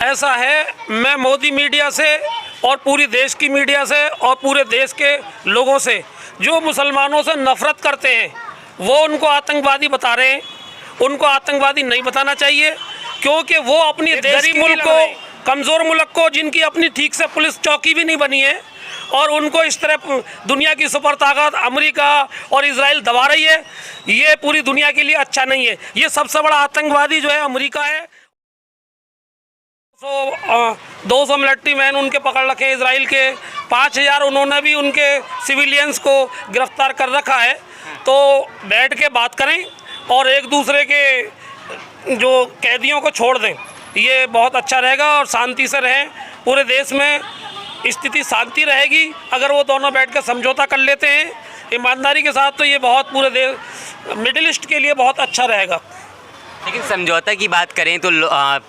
ऐसा है, मैं मोदी मीडिया से और पूरी देश की मीडिया से और पूरे देश के लोगों से जो मुसलमानों से नफरत करते हैं वो उनको आतंकवादी बता रहे हैं। उनको आतंकवादी नहीं बताना चाहिए, क्योंकि वो अपनी गरीब मुल्क को, कमज़ोर मुल्क को, जिनकी अपनी ठीक से पुलिस चौकी भी नहीं बनी है, और उनको इस तरह दुनिया की सुपर ताकत अमेरिका और इजराइल दबा रही है, ये पूरी दुनिया के लिए अच्छा नहीं है। ये सबसे बड़ा आतंकवादी जो है अमेरिका है। 200 मिलिट्री मैन उनके पकड़ रखे हैं इजराइल के, 5000 उन्होंने भी उनके सिविलियंस को गिरफ्तार कर रखा है। तो बैठ के बात करें और एक दूसरे के जो कैदियों को छोड़ दें, ये बहुत अच्छा रहेगा और शांति से रहें। पूरे देश में स्थिति शांति रहेगी अगर वो दोनों बैठ कर समझौता कर लेते हैं ईमानदारी के साथ, तो ये बहुत पूरे देश मिडिल ईस्ट के लिए बहुत अच्छा रहेगा। लेकिन समझौता की बात करें तो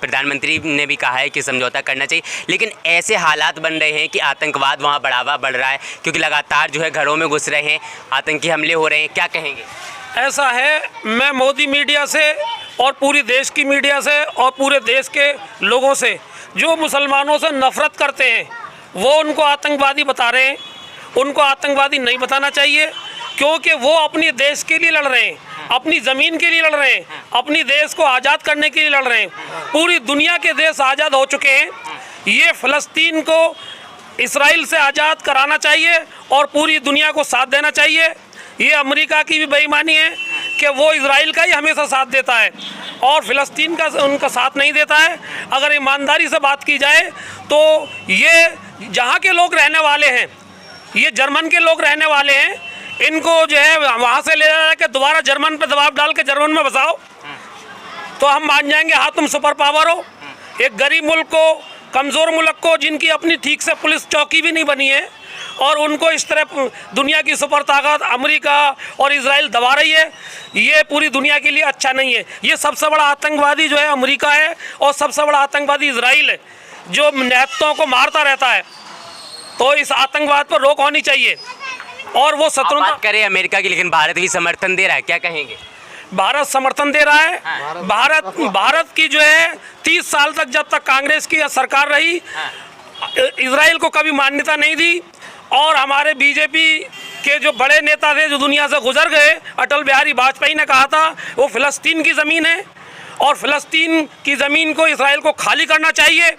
प्रधानमंत्री ने भी कहा है कि समझौता करना चाहिए, लेकिन ऐसे हालात बन रहे हैं कि आतंकवाद वहाँ बढ़ावा बढ़ रहा है, क्योंकि लगातार जो है घरों में घुस रहे हैं, आतंकी हमले हो रहे हैं। क्या कहेंगे? ऐसा है, मैं मोदी मीडिया से और पूरी देश की मीडिया से और पूरे देश के लोगों से जो मुसलमानों से नफरत करते हैं वो उनको आतंकवादी बता रहे हैं। उनको आतंकवादी नहीं बताना चाहिए, क्योंकि वो अपने देश के लिए लड़ रहे हैं, अपनी ज़मीन के लिए लड़ रहे हैं, अपनी देश को आज़ाद करने के लिए लड़ रहे हैं। पूरी दुनिया के देश आज़ाद हो चुके हैं। ये फ़लस्तीन को इसराइल से आज़ाद कराना चाहिए और पूरी दुनिया को साथ देना चाहिए। ये अमेरिका की भी बेईमानी है कि वो इसराइल का ही हमेशा साथ देता है और फ़लस्तीन का उनका साथ नहीं देता है। अगर ईमानदारी से बात की जाए तो ये जहाँ के लोग रहने वाले हैं, ये जर्मन के लोग रहने वाले हैं, इनको जो है वहाँ से ले जाए कि दोबारा जर्मन पे दबाव डाल के जर्मन में बसाओ, तो हम मान जाएंगे हाँ तुम सुपर पावर हो। एक गरीब मुल्क को, कमज़ोर मुल्क को, जिनकी अपनी ठीक से पुलिस चौकी भी नहीं बनी है, और उनको इस तरह दुनिया की सुपर ताकत अमेरिका और इजराइल दबा रही है, ये पूरी दुनिया के लिए अच्छा नहीं है। ये सबसे बड़ा आतंकवादी जो है अमेरिका है और सबसे बड़ा आतंकवादी इजराइल है, जो निहत्तों को मारता रहता है। तो इस आतंकवाद पर रोक होनी चाहिए। और वो शत्रु बात करें अमेरिका की, लेकिन भारत भी समर्थन दे रहा है, क्या कहेंगे? भारत समर्थन दे रहा है। भारत की जो है 30 साल तक जब तक कांग्रेस की सरकार रही, इजराइल को कभी मान्यता नहीं दी। और हमारे बीजेपी के जो बड़े नेता थे जो दुनिया से गुजर गए, अटल बिहारी वाजपेयी ने कहा था वो फ़लस्तीन की ज़मीन है और फ़लस्तीन की ज़मीन को इसराइल को खाली करना चाहिए।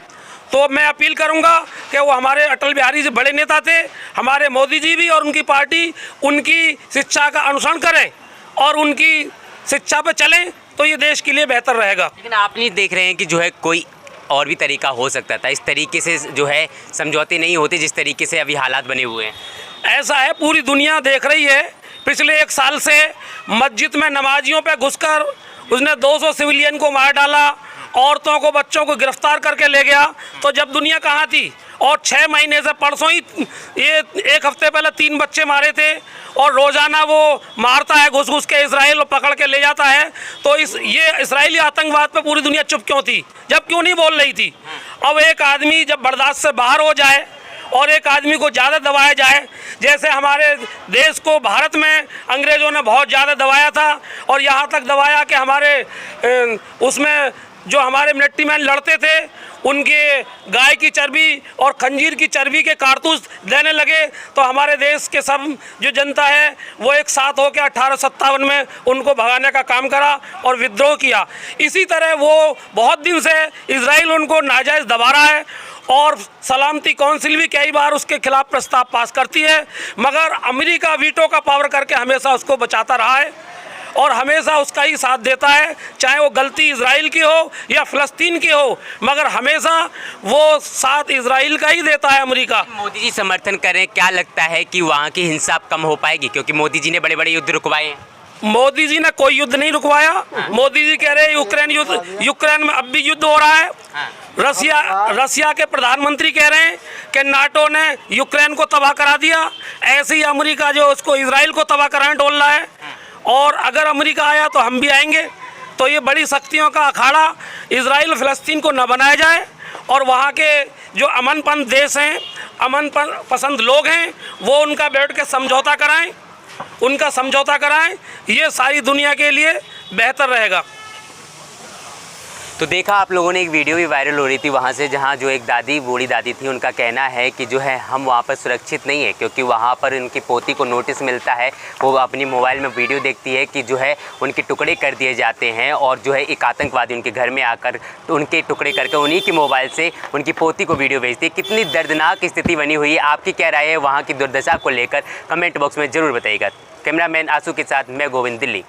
तो मैं अपील करूंगा कि वो हमारे अटल बिहारी जी बड़े नेता थे, हमारे मोदी जी भी और उनकी पार्टी उनकी शिक्षा का अनुसरण करें और उनकी शिक्षा पर चलें, तो ये देश के लिए बेहतर रहेगा। लेकिन आप नहीं देख रहे हैं कि जो है कोई और भी तरीका हो सकता था? इस तरीके से जो है समझौते नहीं होते जिस तरीके से अभी हालात बने हुए हैं। ऐसा है, पूरी दुनिया देख रही है। पिछले 1 साल से मस्जिद में नमाजियों पर घुसकर उसने 200 सिविलियन को मार डाला, औरतों को, बच्चों को गिरफ्तार करके ले गया। तो जब दुनिया कहाँ थी? और 6 महीने से, परसों ही ये 1 हफ्ते पहले 3 बच्चे मारे थे, और रोज़ाना वो मारता है घुस घुस के इसराइल, पकड़ के ले जाता है। तो ये इसराइली आतंकवाद पे पूरी दुनिया चुप क्यों थी? जब क्यों नहीं बोल रही थी? अब एक आदमी जब बर्दाश्त से बाहर हो जाए और एक आदमी को ज़्यादा दबाया जाए, जैसे हमारे देश को भारत में अंग्रेज़ों ने बहुत ज़्यादा दबाया था, और यहाँ तक दबाया कि हमारे उसमें जो हमारे मिलिट्री मैन लड़ते थे उनके गाय की चर्बी और खंजीर की चर्बी के कारतूस देने लगे। तो हमारे देश के सब जो जनता है वो एक साथ होकर 1857 में उनको भगाने का काम करा और विद्रोह किया। इसी तरह वो बहुत दिन से इजराइल उनको नाजायज़ दबा रहा है, और सलामती काउंसिल भी कई बार उसके खिलाफ प्रस्ताव पास करती है, मगर अमेरिका वीटो का पावर करके हमेशा उसको बचाता रहा है और हमेशा उसका ही साथ देता है, चाहे वो गलती इजराइल की हो या फ़लस्तीन की हो, मगर हमेशा वो साथ इजराइल का ही देता है अमेरिका। मोदी जी समर्थन करें, क्या लगता है कि वहाँ की हिंसा कम हो पाएगी? क्योंकि मोदी जी ने बड़े बड़े युद्ध रुकवाए हैं। मोदी जी ने कोई युद्ध नहीं रुकवाया। मोदी जी कह रहे हैं यूक्रेन में अब भी युद्ध हो रहा है। रसिया के प्रधानमंत्री कह रहे हैं कि नाटो ने यूक्रेन को तबाह करा दिया। ऐसे ही अमेरिका जो उसको इजराइल को तबाह कराने डोल रहा है, और अगर अमेरिका आया तो हम भी आएंगे। तो ये बड़ी शक्तियों का अखाड़ा, इजराइल फ़लस्तीन को न बनाया जाए, और वहाँ के जो अमनपंथ देश हैं, अमन पसंद लोग हैं, वो उनका बैठ के समझौता कराएं, ये सारी दुनिया के लिए बेहतर रहेगा। तो देखा आप लोगों ने, एक वीडियो भी वायरल हो रही थी वहाँ से, जहाँ जो एक दादी, बूढ़ी दादी थी, उनका कहना है कि जो है हम वहाँ पर सुरक्षित नहीं है, क्योंकि वहाँ पर उनकी पोती को नोटिस मिलता है, वो अपनी मोबाइल में वीडियो देखती है कि जो है उनके टुकड़े कर दिए जाते हैं, और जो है एक आतंकवादी उनके घर में आकर तो उनके टुकड़े करके उन्हीं की मोबाइल से उनकी पोती को वीडियो भेजती है। कितनी दर्दनाक स्थिति बनी हुई है। आपकी क्या राय है वहाँ की दुर्दशा को लेकर, कमेंट बॉक्स में ज़रूर बताइएगा। कैमरामैन आंसू के साथ मैं गोविंद, दिल्ली।